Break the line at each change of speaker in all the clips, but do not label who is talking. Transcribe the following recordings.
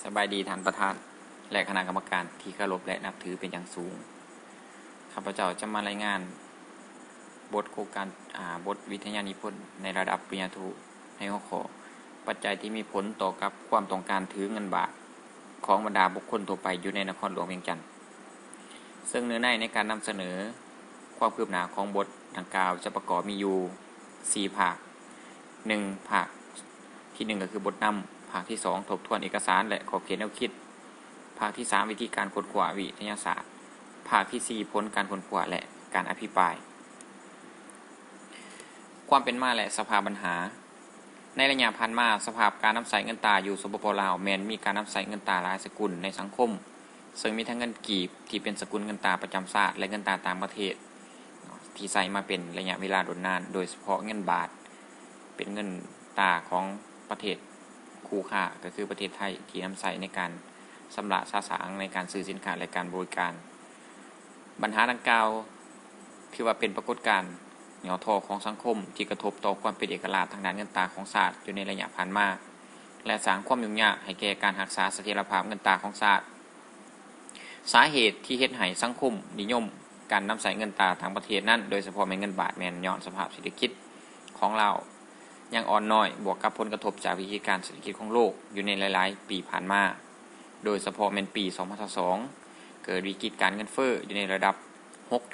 สบายดีท่านประธานและคณะกรรมการที่เคารพและนับถือเป็นอย่างสูงข้าพเจ้าจะมารายงานบทโครงการบทวิทยานิพนธ์ในระดับปริญญาโทในหัวข้อปัจจัยที่มีผลต่อกับความต้องการถือเงินบาทของบรรดาบุคคลทั่วไปอยู่ในนครหลวงเวียงจันทร์ซึ่งเนื้อในการนำเสนอความคืบหน้าของบทดังกล่าวจะประกอบมีอยู่4ภาค1ภาคที่1ก็คือบทนำภาคที่2ทบทวนเอกสารและขอบเขตแนวคิดภาคที่3วิธีการค้นคว้าวิทยาศาสตร์ภาคที่4ผลการค้นคว้าและการอภิปรายความเป็นมาและสภาพปัญหาในระยะผ่านมาสภาพการนำใส่เงินตราอยู่สปป.ลาวแม้นมีการนำใส่เงินตราหลายสกุลในสังคมซึ่งมีทั้งเงินกีบที่เป็นสกุลเงินตราประจำชาติและเงินตราต่างประเทศที่ใส่มาเป็นระยะเวลาโดนนานโดยเฉพาะเงินบาทเป็นเงินตราของประเทศคู่ค้าก็คือประเทศไทยที่นำใส่ในการชำระสาสางในการซื้อสินค้าและการบริการปัญหาดังกล่าวถือว่าเป็นปรากฏการณ์เหนียวทอของสังคมที่กระทบต่อความเป็นเอกลักษณ์ทางด้านเงินตราของชาติอยู่ในระยะผ่านมาและสร้างความยุ่งยากให้แก่การรักษาเสถียรภาพเงินตราของชาติสาเหตุที่เฮ็ดให้สังคมนิยมการนำใส่เงินตราทางประเทศนั้นโดยเฉพาะเงินบาทแม่นย้อนสภาพเศรษฐกิจของเรายังอ่อนน้อยบวกกับผลกระทบจากวิกฤตการเศรษฐกิจของโลกอยู่ในหลายๆปีผ่านมาโดยเฉพาะในปี 2022 เกิดวิกฤตการเงินเฟ้ออยู่ในระดับ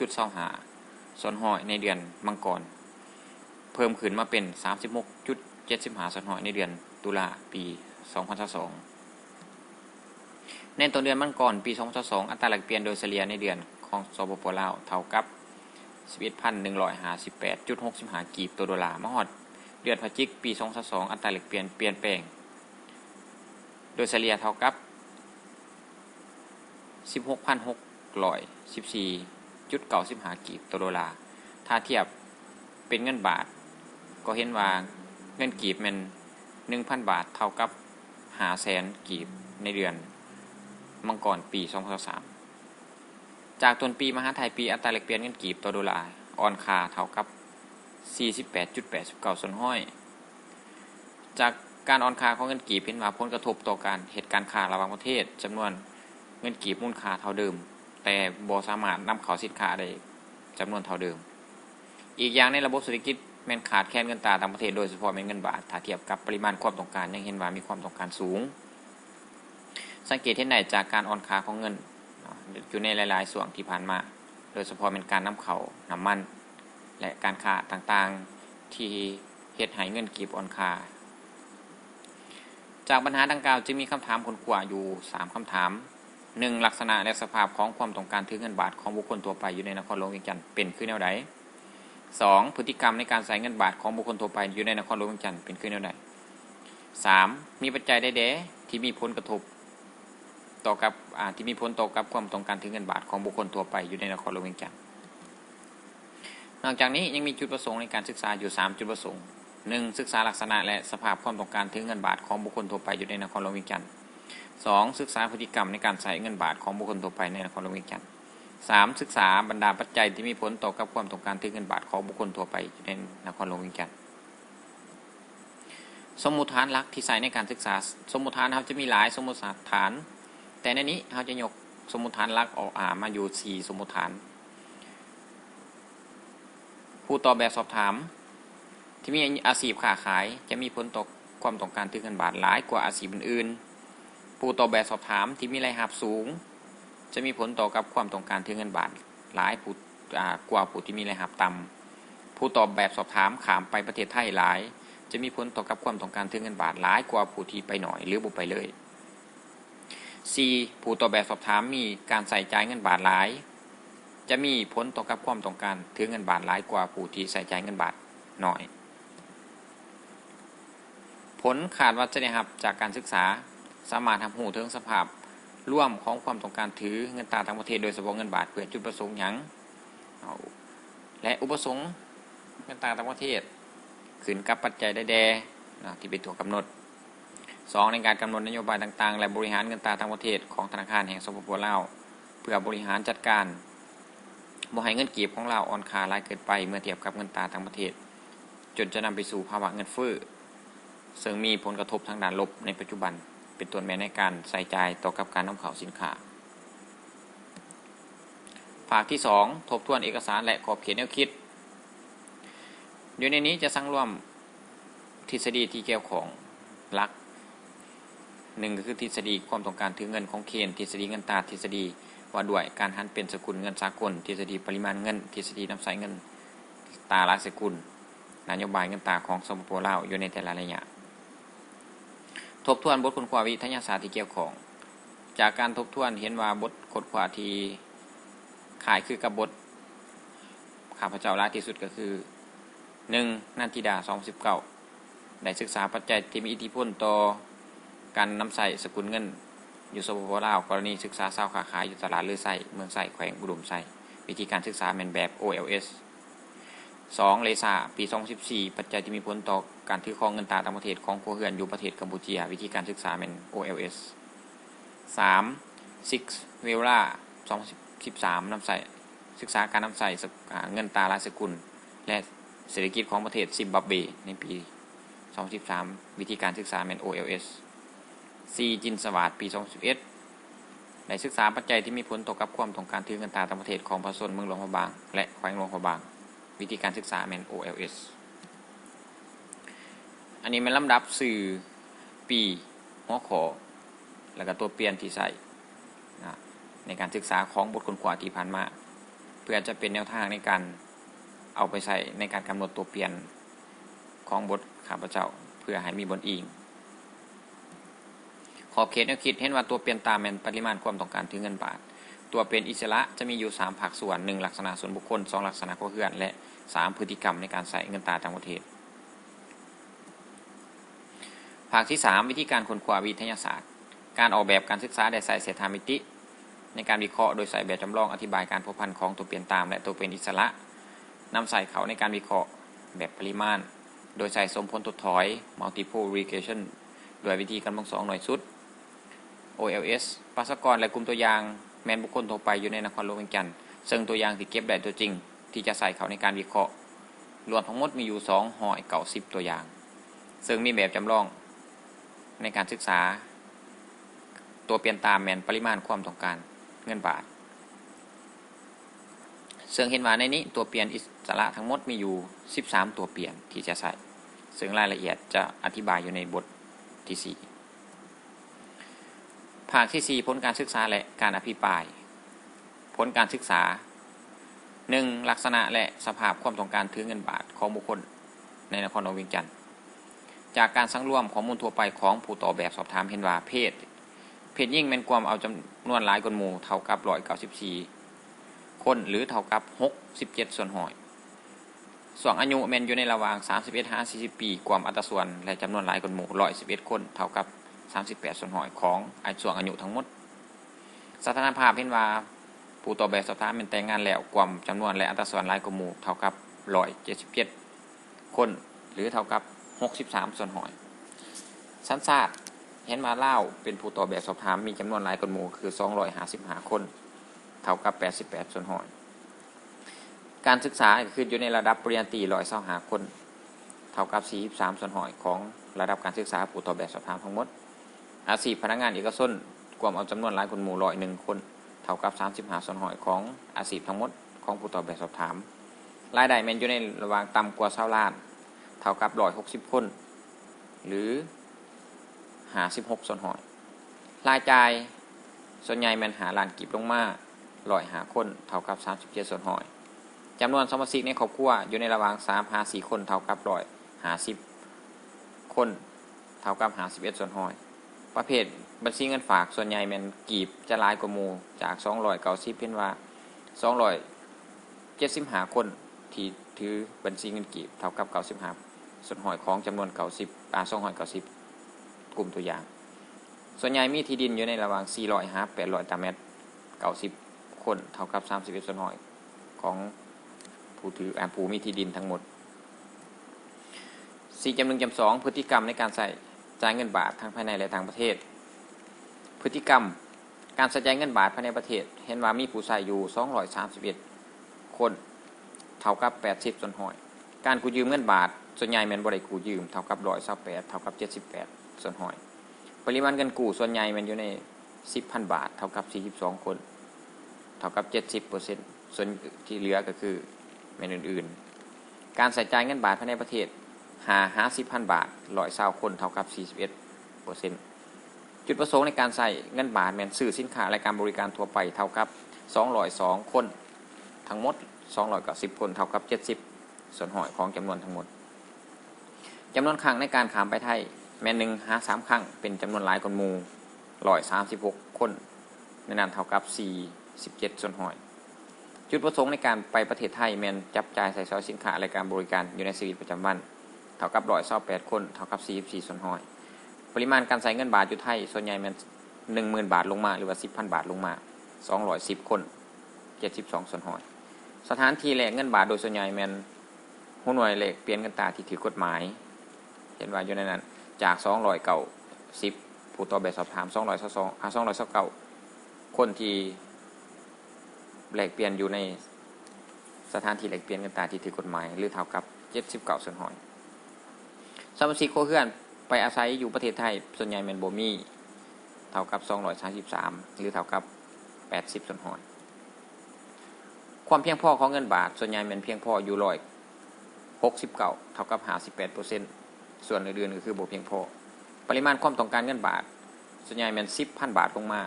6.25 ส่วนห้อยในเดือนมังกรเพิ่มขึ้นมาเป็น 36.75 ส่วนห้อยในเดือนตุลาปี 2022 ในต้นเดือนมังกรปี 2022 อัตราแลกเปลี่ยนโดยเฉลี่ยในเดือนของสปป.ลาวเท่ากับ 11,158.65 กีบต่อดอลลาร์มาฮอดเดือนพฤศจิกายนปี 2022 อัตราแลกเปลี่ยนเปลี่ยนแปลงโดยเฉลี่ยเท่ากับ 16,614.95 กีบต่อดอลลาร์ถ้าเทียบเป็นเงินบาทก็เห็นว่าเงินกีบมัน 1,000 บาทเท่ากับ 500,000 กีบในเดือนมังกรปี 2023 จากต้นปีมหาไทยปีอัตราแลกเปลี่ยนเงินกีบต่อดอลลาร์อ่อนค่าเท่ากับ 48.89 ส่วนห้อยจากการอ่อนค่าของเงินกีบเห็นว่าผลกระทบต่อการเหตุการณ์ค้าระหว่างประเทศจำนวนเงินกีบมูลค่าเท่าเดิมแต่บ่สามารถนำเข้าสินค้าได้จำนวนเท่าเดิมอีกอย่างในระบบเศรษฐกิจแม้นขาดแคลนเงินตราต่างประเทศโดยเฉพาะเงินบาทถ้าเทียบกับปริมาณความต้องการยังเห็นว่ามีความต้องการสูงสังเกตเห็นได้จากการอ่อนค่าของเงินอยู่ในหลายๆส่วนที่ผ่านมาโดยเฉพาะเป็นการนำเข้าน้ำมันและการค้าต่างๆที่เฮ็ดให้เงินกีบอ่อนค่าจากปัญหาดังกล่าวจึงมีคำถามค้นคว้าอยู่3คำถาม 1. ลักษณะและสภาพของความต้องการถือเงินบาทของบุคคลทั่วไปอยู่ในนครหลวงเวียงจันทร์เป็นคือแนวใด 2. พฤติกรรมในการใช้เงินบาทของบุคคลทั่วไปอยู่ในนครหลวงเวียงจันทร์เป็นคือแนวใด 3. มีปัจจัยใดๆที่มีผลกระทบต่อกับความต้องการถือเงินบาทของบุคคลทั่วไปอยู่ในนครหลวงเวียงจันทร์นอกจากนี้ยังมีจุดประสงค์ในการศึกษาอยู่3จุดประสงค์ 1. ศึกษาลักษณะและสภาพความต้องการถือเงินบาทของบุคคลทั่วไปอยู่ในนครหลวงเวียงจันทร์ 2. ศึกษาพฤติกรรมในการใช้เงินบาทของบุคคลทั่วไปในนครหลวงเวียงจันทร์ 3. ศึกษาบรรดาปัจจัยที่มีผลต่อกับความต้องการถือเงินบาทของบุคคลทั่วไปอยู่ในนครหลวงเวียงจันทร์สมมุติฐานหลักที่ใช้ในการศึกษาสมมุติฐานเราจะมีหลายสมมุติฐานแต่ในนี้เราจะยกสมมุติฐานหลักออกมาอยู่4สมมุติฐานผู้ตอบแบบสอบถามที่มีอาชีพค้าขายจะมีผลต่อความต้องการถือเงินบาทหลายกว่าอาชีพอื่นๆผู้ตอบแบบสอบถามที่มีรายรับสูงจะมีผลต่อกับความต้องการถือเงินบาทหลายกว่าผู้ที่มีรายรับต่ำผู้ตอบแบบสอบถามข้ามไปประเทศไทยหลายจะมีผลต่อกับความต้องการถือเงินบาทหลายกว่าผู้ที่ไปหน่อยหรือบ่ไปเลย 4. ผู้ตอบแบบสอบถามมีการใส่จ่ายเงินบาทหลายจะมีผลต่อกับความต้องการถือเงินบาทหลายกว่าผู้ที่ใส่จ่ายเงินบาทน้อยผลคาดว่าจะได้รับจากการศึกษาสามารถทำหูถึงสภาพร่วมของความต้องการถือเงินตราต่างประเทศโดยเฉพาะเงินบาทเพื่อจุดประสงค์หยังและอุปสงค์เงินตราต่างประเทศขึ้นกับปัจจัยใดๆที่เป็นตัวกำหนด 2. ในการกำหนดนโยบายต่างๆและบริหารเงินตราต่างประเทศของธนาคารแห่งสปป.ลาวเพื่อบริหารจัดการบ่ให้เงินกีบของเราอ่อนค่าหลายเกินไปเมื่อเทียบกับเงินตราต่างประเทศจนจะนำไปสู่ภาวะเงินเฟ้อซึ่งมีผลกระทบทางด้านลบในปัจจุบัน เป็นต้นแม่ในการใส่ใจต่อกับการนำเข้าสินค้าภาคที่2ทบทวนเอกสารและขอบเขตแนวคิดอยู่ในนี้จะสร้างร่วมทฤษฎีที่เกี่ยวของหลักหนึ่งก็คือทฤษฎีความต้องการถือเงินของเคนทฤษฎีเงินตราทฤษฎีว่าด้วยการหันเป็นสกุลเงินสากลทฤษฎีปริมาณเงินทฤษฎีนำใช้เงินตราหลายสกุลนโยบายเงินตราของสปป.ลาวอยู่ในแต่ละระยะทบทวนบทค้นคว้าวิทยาศาสตร์ที่เกี่ยวของจากการทบทวนเห็นว่าบทค้นคว้าที่ขายคือกับบทข้าพเจ้าหลายที่สุดก็คือ1นันทิดา2019ได้ศึกษาปัจจัยที่มีอิทธิพลต่อการนำใส่สกุลเงินอยู่สปป.ลาวกรณีศึกษาเศร้าค้าขายอยู่ตลาดลือไส้เมืองไส้แขวงอุดมไส้วิธีการศึกษาแม่นแบบ OLS 2เลษาปี2014ปัจจัยที่มีผลต่อการถือครองเงินตราต่างประเทศของครัวเรือนอยู่ประเทศกัมพูชาวิธีการศึกษาแม่น OLS 3 6เวลา2013นำใส่ศึกษาการนำใส่เงินตราหลายสกุลและเศรษฐกิจของประเทศซิมบับเวในปี2013วิธีการศึกษาแม่น OLS 4จินสวัสดิ์ปี2011ได้ศึกษาปัจจัยที่มีผลต่อกับความต้องการถือเงินตราต่างประเทศของประชาชนเมืองหลวงพระบางและแขวงหลวงพระบางวิธีการศึกษาแม่น OLS อันนี้เป็นลำดับสื่อปีหัวข้อแล้วก็ตัวเปลี่ยนที่ใส่ในการศึกษาของบทค้นคว้าที่ผ่านมาเพื่อจะเป็นแนวทางในการเอาไปใช้ในการกำหนดตัวเปลี่ยนของบทข้าพเจ้าเพื่อให้มีบนอิงขอบเขตแนวคิดเห็นว่าตัวเปลี่ยนตามแม่นปริมาณความต้องการถือเงินบาทตัวเปลี่ยนอิสระจะมีอยู่3ภาคส่วน1ลักษณะส่วนบุคคล2ลักษณะครัวเรือนและ3พฤติกรรมในการใส่เงินตราต่างประเทศภาคที่3วิธีการค้นคว้าวิทยาศาสตร์การออกแบบการศึกษาได้ใส่เศรษฐามิติในการวิเคราะห์โดยใส่แบบจำลองอธิบายการพัวพันของตัวเปลี่ยนตามและตัวเปลี่ยนอิสระนำใส่เขาในการวิเคราะห์แบบปริมาณโดยใส่สมผลถดถอย multiple regression โดยวิธีการมอง2หน่วยสุด OLS ประชากรและกลุ่มตัวอย่างแมนบุคคลทั่วไปอยู่ในนครหลวงเวียงจันทร์ซึ่งตัวอย่างที่เก็บได้ตัวจริงที่จะใส่เขาในการวิเคราะห์รวมทั้งหมดมีอยู่290ตัวอย่างซึ่งมีแบบจำลองในการศึกษาตัวเปลี่ยนตามแมนปริมาณความต้องการเงินบาทซึ่งเห็นว่าในนี้ตัวเปลี่ยนอิสระทั้งหมดมีอยู่13ตัวเปลี่ยนที่จะใส่ซึ่งรายละเอียดจะอธิบายอยู่ในบทที่4ภาคที่4ผลการศึกษาและการอภิปรายผลการศึกษา 1. ลักษณะและสภาพความต้องการถือเงินบาทของบุคคลในนครหลวงเวียงจันทร์จากการสำรวมข้อมูลทั่วไปของผู้ตอบแบบสอบถามเห็นว่าเพศยิ่งแม่นความเอาจำนวนหลายกว่าหมู่เท่ากับ194คนหรือเท่ากับ67ส่วน100ส่วนอายุแม่นอยู่ในระหว่าง31-40ปีความอัตราส่วนและจำนวนหลายกว่าหมู่111คนเท่ากับ38ส่วน100ของส่วนอายุทั้งหมดสถานภาพเห็นว่าผู้ตอบแบบสอบถามเป็นแต่งงานแล้วความจำนวนและอัตราส่วนหลายกว่าหมู่เท่ากับ177คนหรือเท่ากับ63ส่วน100สัญชาติเห็นว่าลาวเป็นผู้ตอบแบบสอบถามมีจำนวนหลายกว่าหมู่คือ255คนเท่ากับ88ส่วน100การศึกษาคืออยู่ในระดับปริญญาตรี125คนเท่ากับ43ส่วน100ของระดับการศึกษาผู้ตอบแบบสอบถามทั้งหมดอาชีพพนักงานเอกชนความเอาจำนวนหลายกว่าหมู่101คนเท่ากับ35ส่วน100ของอาชีพทั้งหมดของผู้ตอบแบบสอบถามรายได้แม่นอยู่ในระหว่างต่ำกว่า20ล้านเท่ากับ160คนหรือ56ส่วน100รายจ่ายส่วนใหญ่แม่น5ล้านกีบลงมา105คนเท่ากับ37ส่วน100จำนวนสมาชิกในครอบครัวอยู่ในระหว่าง3-4คนเท่ากับ150คนเท่ากับ51ส่วน100ประเภทบัญชีเงินฝากส่วนใหญ่แม่นกีบจะหลายกว่าหมู่จาก290เป็นว่า275คนที่ถือบัญชีเงินกีบเท่ากับ95ส่วน100ของจำนวน290กลุ่มตัวอย่างส่วนใหญ่มีที่ดินอยู่ในระหว่าง400-800ตารางเมตร90คนเท่ากับ31ส่วน100ของผู้ถือผู้มีที่ดินทั้งหมด 4.1.2 พฤติกรรมในการใส่จ่ายเงินบาททั้งภายในและต่างประเทศพฤติกรรมการใช้จ่ายเงินบาทภายในประเทศเห็นว่ามีผู้ใช้อยู่231คนเท่ากับ80ส่วน100การกู้ยืมเงินบาทส่วนใหญ่แม่นบ่ได้กู้ยืมเท่ากับ128เท่ากับ78ส่วน100 ปริมาณเงินกู้ส่วนใหญ่มันอยู่ใน 10,000 บาทเท่ากับ42คนเท่ากับ 70% ส่วนที่เหลือก็คือแม่นอื่นๆการใส่จ่ายเงินบาทภายในประเทศ50,000 บาท120คนเท่ากับ 41% จุดประสงค์ในการใส่เงินบาทแม่นซื้อสินค้าและการบริการทั่วไปเท่ากับ202คนทั้งหมด210คนเท่ากับ70ส่วนหอยของจำนวนทั้งหมดจำนวนครั้งในการข้ามไปไทยแม่น1หา3ครั้งเป็นจำนวนหลายกว่าหมู่136คนในนั้นเท่ากับ47ส่วนหอยจุดประสงค์ในการไปประเทศไทยแม่นจับจ่ายใช้สอยสินค้าและการบริการอยู่ในชีวิตประจำวันเท่ากับ128คนเท่ากับ44ส่วนหอยปริมาณการใช้เงินบาทอยู่ไทยส่วนใหญ่แม่น 10,000 บาทลงมาหรือว่า 10,000 บาทลงมา210คน72ส่วนหอยสถานที่แลกเงินบาทโดยส่วนใหญ่แม่นหัวหน่วยแลกเปลี่ยนเงินตราที่ถือกฎหมายเห็นว่าอยู่ในนั้นจาก290ผู้ต่อแบบสอบถาม229คนที่แลกเปลี่ยนอยู่ในสถานที่แลกเปลี่ยนเงินตราที่ถือกฎหมายหรือเท่ากับ79ส่วนหอยสมาชิกครัวเรือนไปอาศัยอยู่ประเทศไทยส่วนใหญ่แม่นบ่มีเท่ากับ233หรือเท่ากับ80ส่วนหอยความเพียงพอของเงินบาทส่วนใหญ่แม่นเพียงพออยู่169เท่ากับ 58% ส่วนอื่นๆก็คือบ่เพียงพอปริมาณความต้องการเงินบาทส่วนใหญ่แม่น 10,000 บาทลงมา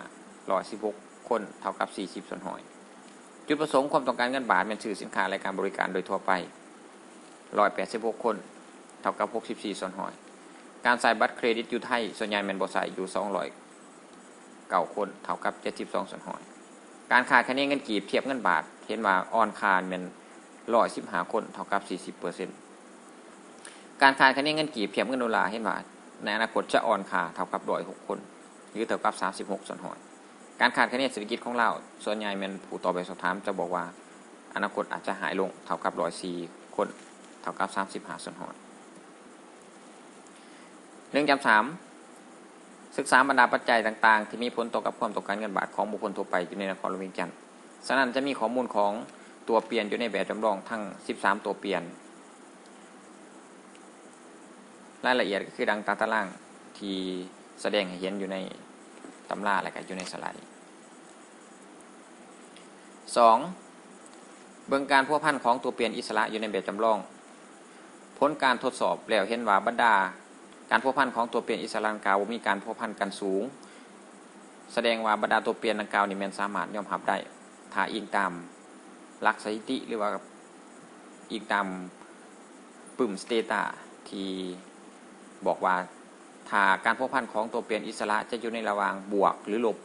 116คนเท่ากับ40ส่วนหอยจุดประสงค์ความต้องการเงินบาทแม่นซื้อสินค้าและการบริการโดยทั่วไป186คนเท่ากับ64ส่วนหอยการใส่บัตรเครดิตอยู่ไทยส่วนใหญ่แม่นบ่ใส่อยู่209คนเท่ากับ72ส่วนหอยการคาดคะเนเงินกีบเทียบเงินบาทเห็นว่าอ่อนค่าแม่น115คนเท่ากับ 40% การคาดคะเนเงินกีบเทียบเงินดอลลาร์เห็นว่าในอนาคตจะอ่อนค่าเท่ากับ106คนหรือเท่ากับ36ส่วนหอยการคาดคะเนเศรษฐกิจของเราส่วนใหญ่แม่นผู้ตอบแบบสอบถามจะบอกว่าอนาคตอาจจะหายลงเท่ากับ104คนเท่ากับ35ส่วนหอย1.3ศึกษาบรรดาปัจจัยต่างๆที่มีผลต่อกับความต้องการเงินบาทของบุคคลทั่วไปอยู่ในนครหลวงเวียงจันทน์ฉะนั้นจะมีข้อมูลของตัวเปลี่ยนอยู่ในแบบจำลองทั้ง13ตัวเปลี่ยนรายละเอียดก็คือดังตามตารางที่แสดงให้เห็นอยู่ในตำราและก็อยู่ในสไลด์ 2. เบิ่งการพัวพันของตัวเปลี่ยนอิสระอยู่ในแบบจำลองผลการทดสอบแล้วเห็นว่าบรรดาการพัวพันของตัวเปลี่ยนอิสระดังกล่าวมีการพัวพันกันสูงแสดงว่าบรรดาตัวเปลี่ยนดังกล่าวนี่แม่นสามารถยอมรับได้ถ้าอิงตามหลักสถิติหรือว่าอิงตามปึ่มสเตตาที่บอกว่าถ้าการพัวพันของตัวเปลี่ยนอิสระจะอยู่ในระหว่างบวกหรือลบ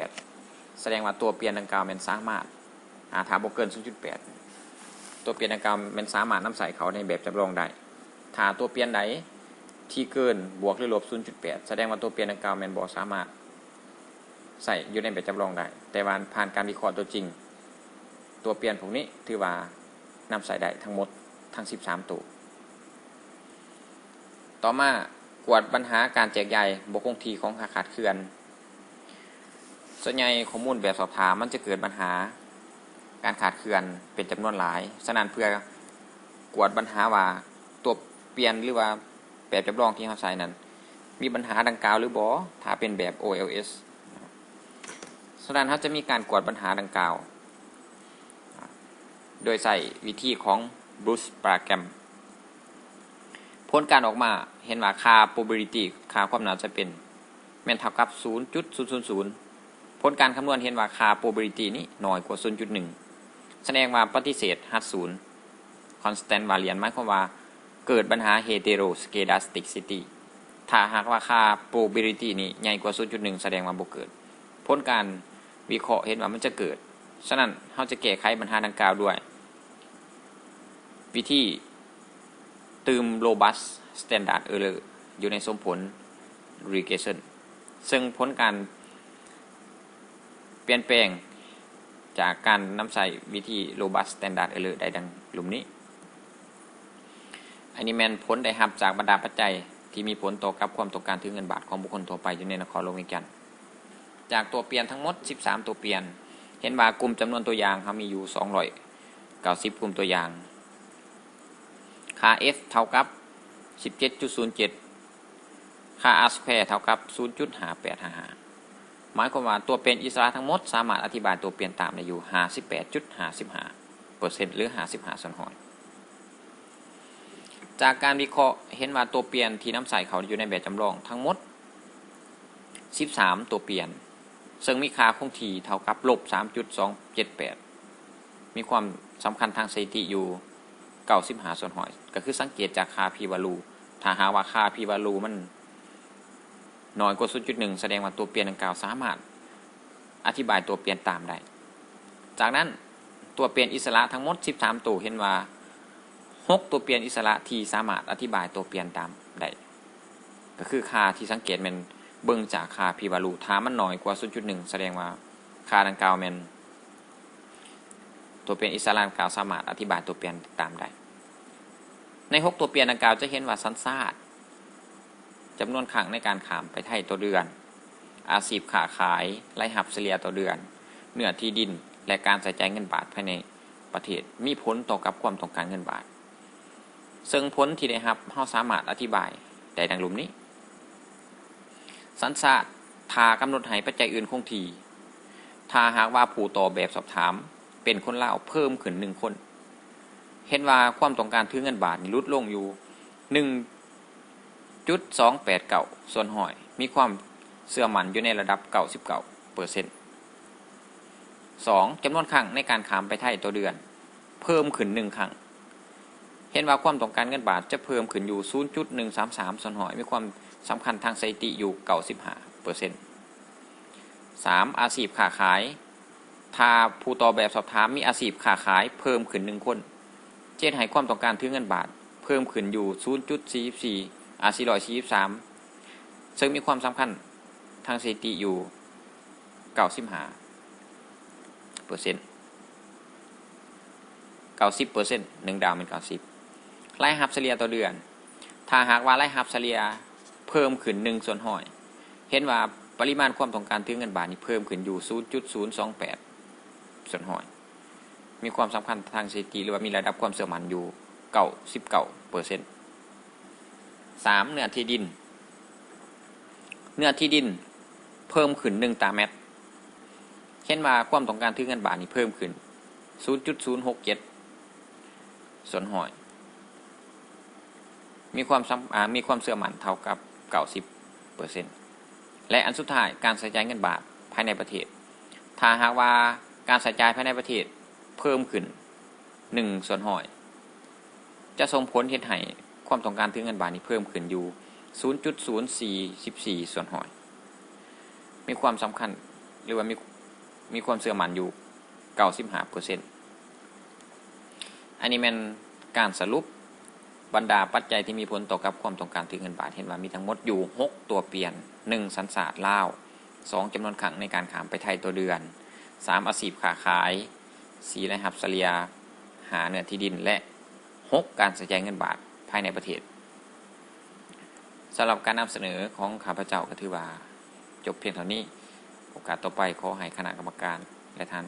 0.8 แสดงว่าตัวเปลี่ยนดังกล่าวแม่นสามารถถ้าบ่เกิน 0.8 ตัวเปลี่ยนดังกล่าวแม่นสามารถนำใส่เขาในแบบจำลองได้ถ้าตัวเปลี่ยนใดที่เกินบวกหรือลบ 0.8 แสดงว่าตัวเปลี่ยนดังกล่าวแม่นบ่สามารถใส่อยู่ในแบบจำลองได้แต่ว่าผ่านการวิเคราะห์ตัวจริงตัวเปลี่ยนพวกนี้ถือว่านำใส่ได้ทั้งหมดทั้ง13ตัวต่อมากวดปัญหาการแจกใยบ่คงที่ของขาดเคลื่อนส่วนใหญ่ข้อมูลแบบสอบถามมันจะเกิดปัญหาการขาดเคลื่อนเป็นจำนวนหลายฉะนั้นเพื่อกวดปัญหาว่าตัวเปลี่ยนหรือว่าแบบจำลองที่เราใส่นั้นมีปัญหาดังกล่าวหรือบ่ถ้าเป็นแบบ OLS ฉะนั้นเราจะมีการกวดปัญหาดังกล่าวโดยใส่วิธีของบรูซปราแกรมผลการออกมาเห็นว่าค่า probability ค่าความน่าจะเป็นแม่นเท่ากับ 0.000 ผลการคำนวณเห็นว่าค่า probability นี้น้อยกว่า 0.1 แสดงว่าปฏิเสธหัด0 constant variance หมายความว่าเกิดปัญหา heteroscedasticity ถ้าหากว่าค่า probability นี้ใหญ่กว่า 0.1 แสดงว่าบ่เกิดผลการวิเคราะห์เห็นว่ามันจะเกิดฉะนั้นเราจะแก้ไขปัญหาดังกล่าวด้วยวิธีตืม robust standard error อยู่ในสมผล regression ซึ่งผลการเปลี่ยนแปลงจากการนำใส่วิธี robust standard error ได้ดังหลุมนี้อันนี้แม่นผลได้รับจากบรรดาปัจจัยที่มีผลต่อกับความต้องการถือเงินบาทของบุคคลทั่วไปอยู่ในนครหลวงเวียงจันทน์จากตัวเปลี่ยนทั้งหมด13ตัวเปลี่ยนเห็นว่ากลุ่มจำนวนตัวอย่างเขามีอยู่290กลุ่มตัวอย่างค่า F เท่ากับ 17.07 ค่า r square เท่ากับ 0.5855 หมายความว่าตัวเปลี่ยนอิสระทั้งหมดสามารถอธิบายตัวเปลี่ยนตามได้อยู่ 58.55% หรือ 55 ส่วนหอยจากการวิเคราะห์เห็นว่าตัวเปลี่ยนที่น้ำใสเขาอยู่ในแบบจำลองทั้งหมด 13 ตัวเปลี่ยนซึ่งมีค่าคงที่เท่ากับ -3.278 มีความสำคัญทางสถิติอยู่ 95 ส่วนหอยก็คือสังเกตจากค่า p value ถ้าหากว่าค่า p value มันน้อยกว่า 0.1 แสดงว่าตัวเปลี่ยนดังกล่าวสามารถอธิบายตัวเปลี่ยนตามได้จากนั้นตัวเปลี่ยนอิสระทั้งหมด 13 ตัวเห็นว่า6 ตัวเปลี่ยนอิสระที่สามารถอธิบายตัวเปลี่ยนตามได้ก็คือค่าที่สังเกตมันเบิ่งจากค่า p value ถ้ามันน้อยกว่า 0.1 แสดงว่าค่าดังกล่าวมันตัวเปลี่ยนอิสระดังกล่าวสามารถอธิบายตัวเปลี่ยนตามได้ใน6ตัวเปลี่ยนดังกล่าวจะเห็นว่าสัญชาติจำนวนครั้งในการข้ามไปไทยต่อเดือนอาชีพค้าขายรายรับเฉลี่ยต่อเดือนเนื้อที่ดินและการใช้จ่ายเงินบาทภายในประเทศมีผลต่อกับความต้องการเงินบาทซึ่งผลที่ได้รับเราสามารถอธิบายได้ดังลุ่มนี้สัญชาติถ้ากำหนดให้ปัจจัยอื่นคงที่ถ้าหากว่าผู้ตอบแบบสอบถามเป็นคนลาวเพิ่มขึ้น1คนเห็นว่าความต้องการถือเงินบาทนี่ลดลงอยู่ 1.289 ส่วนหอยมีความเชื่อมั่นอยู่ในระดับ 99% 2. จำนวนครั้งในการข้ามไปไทยต่อเดือนเพิ่มขึ้น1ครั้งเห็นว่าความต้องการเงินบาทจะเพิ่มขึ้นอยู่ 0.133 ส่วนหอยมีความสำคัญทางสถิติอยู่ 95% 3. อาชีพค้าขายถ้าผู้ตอบแบบสอบถามมีอาชีพค้าขายเพิ่มขึ้น1คนเจ็ดให้ความต้องการถือเงินบาทเพิ่มขึ้นอยู่ 0.44 443 ซึ่งมีความสำคัญทางสถิติอยู่ 95% 90% 1 ดาวเป็น90รายรับเฉลี่ยต่อเดือนถ้าหากว่ารายรับเฉลี่ยเพิ่มขึ้น1ส่วนหอยเห็นว่าปริมาณความต้องการถือเงินบาทนี้เพิ่มขึ้นอยู่ 0.028 ส่วนหอยมีความสำคัญทางสถิติหรือว่ามีระดับความเชื่อมั่นอยู่ 99% 3. เนื้อที่ดินเพิ่มขึ้น1ตารางเมตรเห็นว่าความต้องการถือเงินบาทนี้เพิ่มขึ้น 0.067 ส่วนหอยมีความเชื่อมั่นเท่ากับ 90% และอันสุดท้ายการใช้จ่ายเงินบาทภายในประเทศถ้าหากว่าการใช้จ่ายภายในประเทศเพิ่มขึ้น1ส่วนหอยจะส่งผลเฮ็ดให้ความต้องการถือเงินบาทนี้เพิ่มขึ้นอยู่ 0.044 ส่วนหอยมีความสำคัญหรือว่ามีความเชื่อมั่นอยู่ 95% อันนี้เป็นการสรุปบรรดาปัจจัยที่มีผลต่อกับความต้องการถือเงินบาทเห็นว่ามีทั้งหมดอยู่6ตัวเปลี่ยน1สัญชาติลาว2จำนวนครั้งในการข้ามไปไทยต่อเดือน3อาชีพค้าขาย4รายรับเฉลี่ย5เนื้อที่ดินและ6การใช้จ่ายเงินบาทภายในประเทศสำหรับการนำเสนอของข้าพเจ้าก็ถือว่าจบเพียงเท่านี้โอกาสต่อไปขอให้คณะกรรมการและท่าน